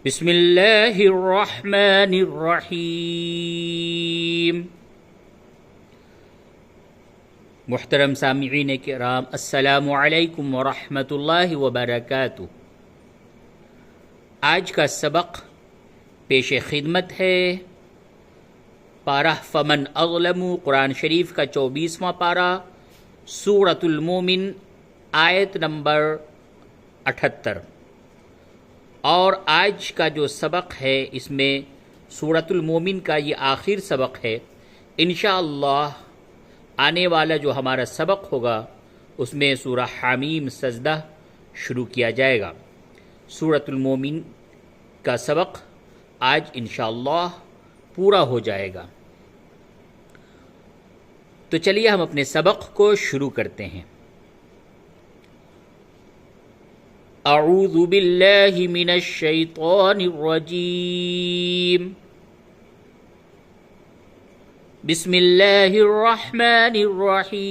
बिस्मिल्लाहिर्रहमानिर्रहीम। मुहतरम सामिईन किराम, अस्सलामु अलैकुम वरहमतुल्लाहि वबरकातुहू। आज का सबक पेश खिदमत है। पारा फमन अज़लमु, कुरान शरीफ का 24वां पारा, सूरतुल मोमिन, आयत नंबर 78। और आज का जो सबक है इसमें सूरतुल मोमिन का ये आखिर सबक है। इंशाअल्लाह आने वाला जो हमारा सबक होगा उसमें सूरह हामीम सजदा शुरू किया जाएगा। सूरतुल मोमिन का सबक आज इंशाअल्लाह पूरा हो जाएगा। तो चलिए हम अपने सबक को शुरू करते हैं। अऊज़ु बिल्लाहि मिनश शैतानिर रजीम। बिस्मिल्लाहिर रहमानिर रहीम।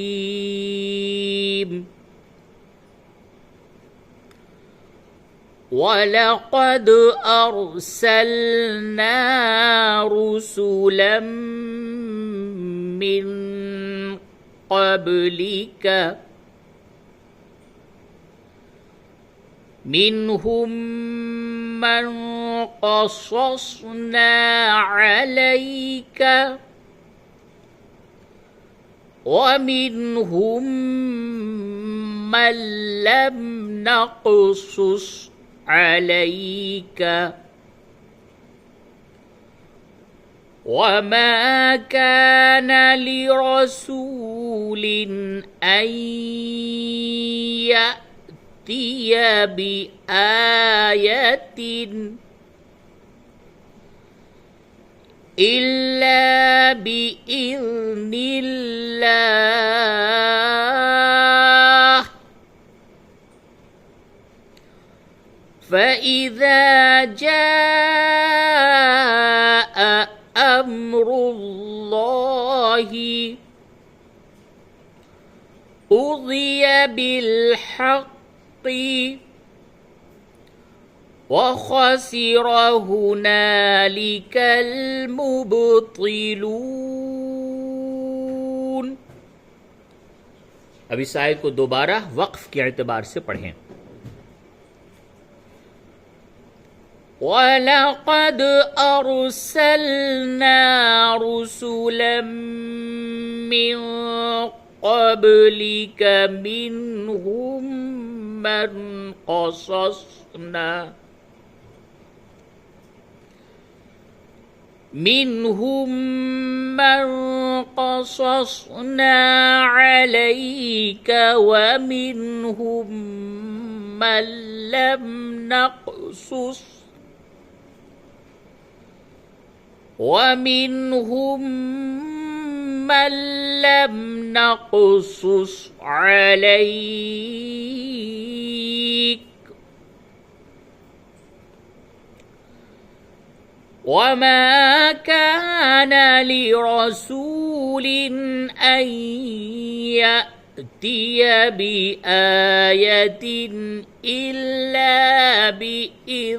वलक़द अर्सलना रुसुलन मिन क़ब्लिका मिनहुम मन क़ससना अलैका वमिनहुम मन लम नक़सुस अलैका वमा कान लिरसूलिन अन यअतिय बिआयतिन इल्ला बिइज़्निल्लाह फ़इज़ा जाअ अम्रुल्लाहि क़ुज़िय बिल्हक़्क़ि वख़सिर हुनालिकल मुब्तिलून। अब इस आयत को दोबारा वक्फ के एतबार से पढ़ें। वलक़द अर्सलना रुसुलन मिन क़ब्लिका मिनहुम मन क़ससना अलैका वमिनहुम मन लम नक़सुस अलैक वमा कान लिरसूलिन अन यअतिय बिआयतिन इल्ला बिइज़्निल्लाह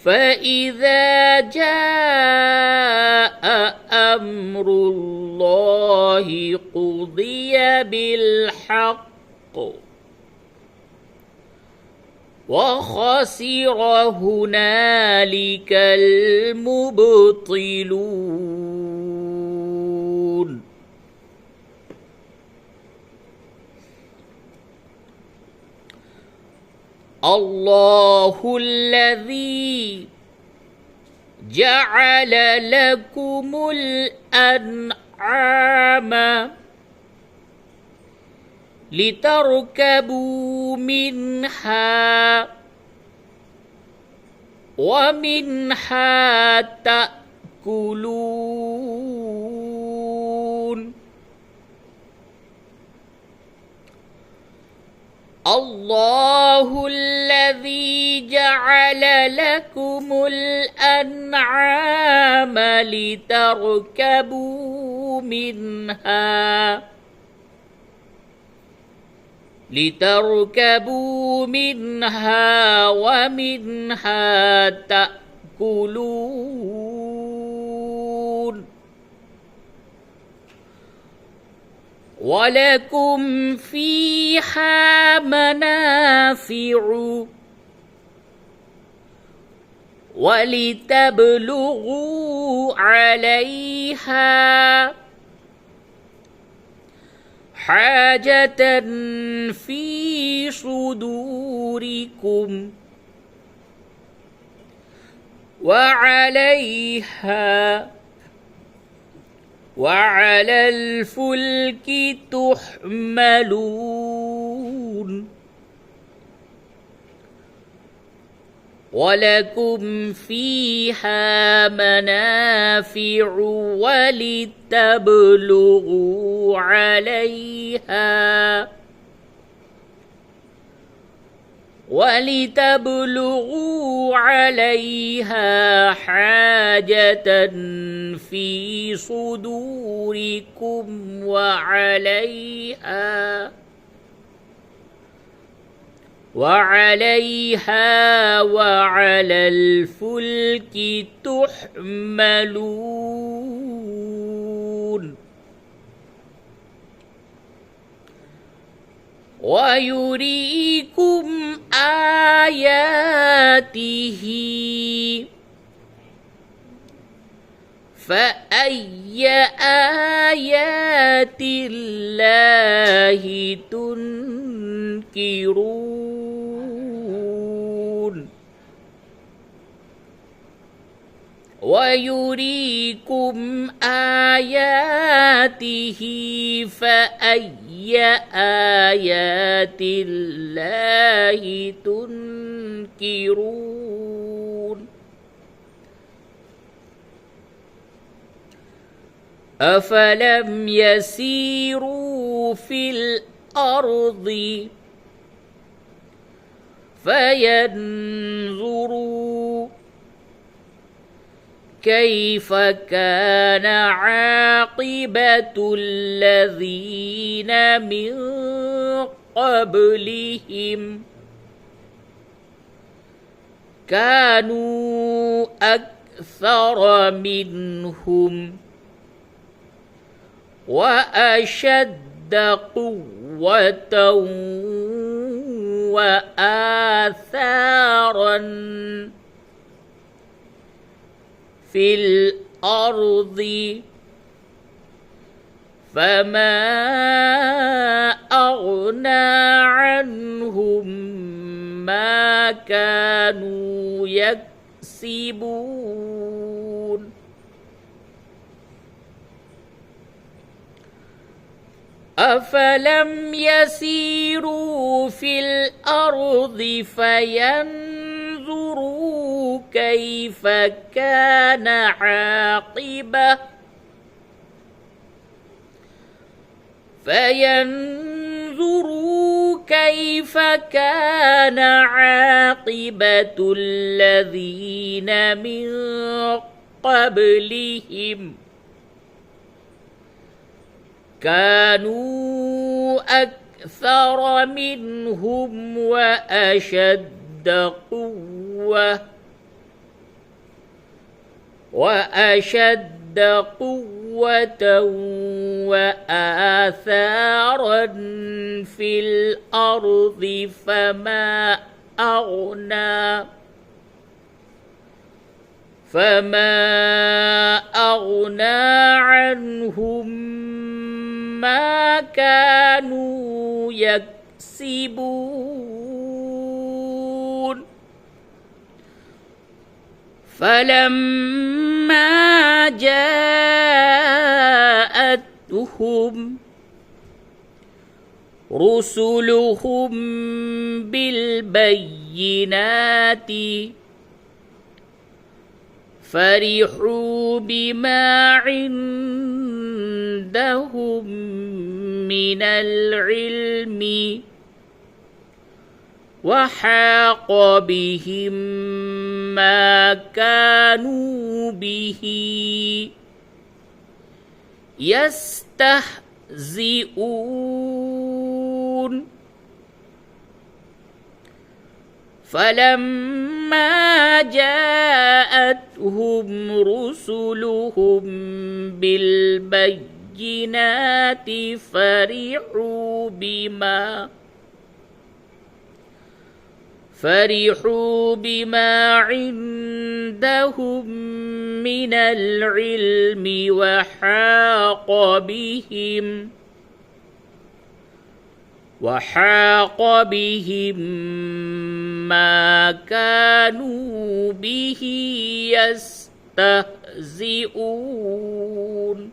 फ़इज़ा जाअ अम्रुल्लाहि क़ुज़िय बिल्हक़्क़ि वख़सिर हुनालिकल मुब्तिलून। अल्लाहुल्लज़ी जअल लकुमुल अन्आम लितरकबू मिन्हा वमिन्हा तअकुलून। अल्लाहुल्लज़ी जअल लकुमुल अन्आम लितरकबू मिन्हा لتركبوا منها ومنها تأكلون ولكم فيها منافع ولتبلغوا عليها حاجة في صدوركم وعليها وعلى الفلك تحملون ولكم فيها منافع ولتبلغوا عليها حاجة في صدوركم وعليها وعلى الفلك تحملون ويريكم آياته فأي آيات الله تنكرون ويريكم آياته فأي آيات الله تنكرون أفلم يسيروا في الأرض فينظروا كيف كان عاقبة الذين من قبلهم كانوا أكثر منهم وأشد قوة وآثارا في الأرض فما أغنى عنهم ما كانوا يكسبون أفلم يسيروا في الأرض فينظروا كيف كان عاقبة الذين من قبلهم كانوا أكثر منهم وأشد قوة وآثارا في الأرض فما أغنى عنهم ما كانوا يكسبون فلما جاءتهم رسلهم بالبينات فرحوا بما عندهم من العلم وحاق بهم ما كانوا به يستهزئون فلما جاءتهم رسلهم بالبينات فرحوا بما عندهم من العلم وحاق بهم ما كانوا به يستهزئون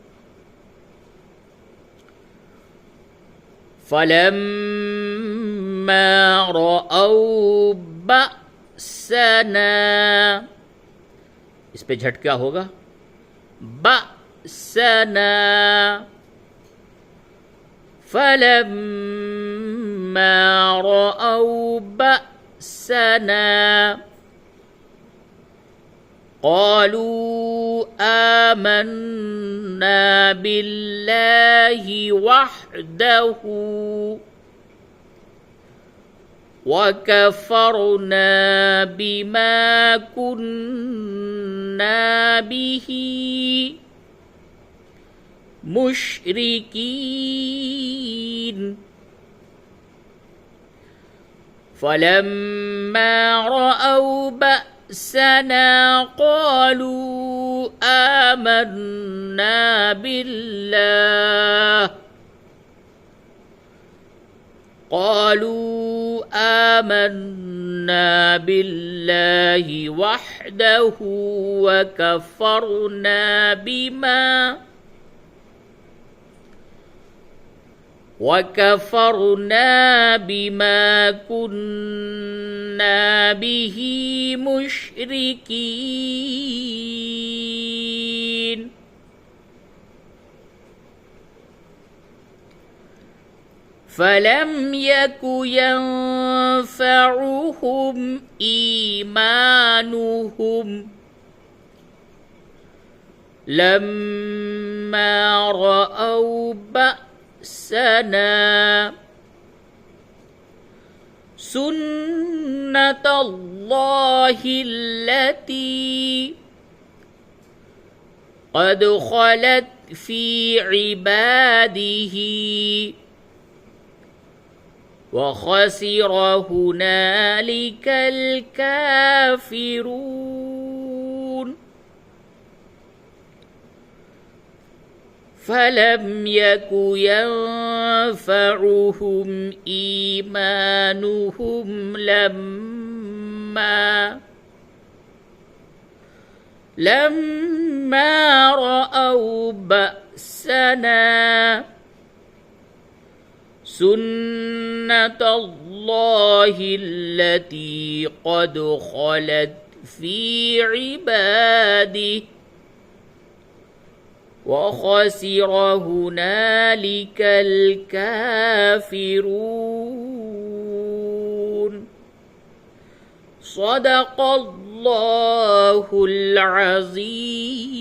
فلما رأوا بأسنا، इस पे झट क्या होगा? बअसना। فلما رأوا بأسنا قالوا آمنا بالله وحده وكفرنا بما كنا به مشركين. فلما رأوا بأسنا قالوا آمنا بالله وحده وكفرنا بما كنا به مشركين. فلم يك ينفعهم إيمانهم لما رأوا بأسنا سنة الله التي قد خلت في عباده وخسر هنالك الكافرون. فلم يك ينفعهم إيمانهم لما رأوا بأسنا سنة الله التي قد خلت في عباده وخسر هنالك الكافرون. صدق الله العظيم.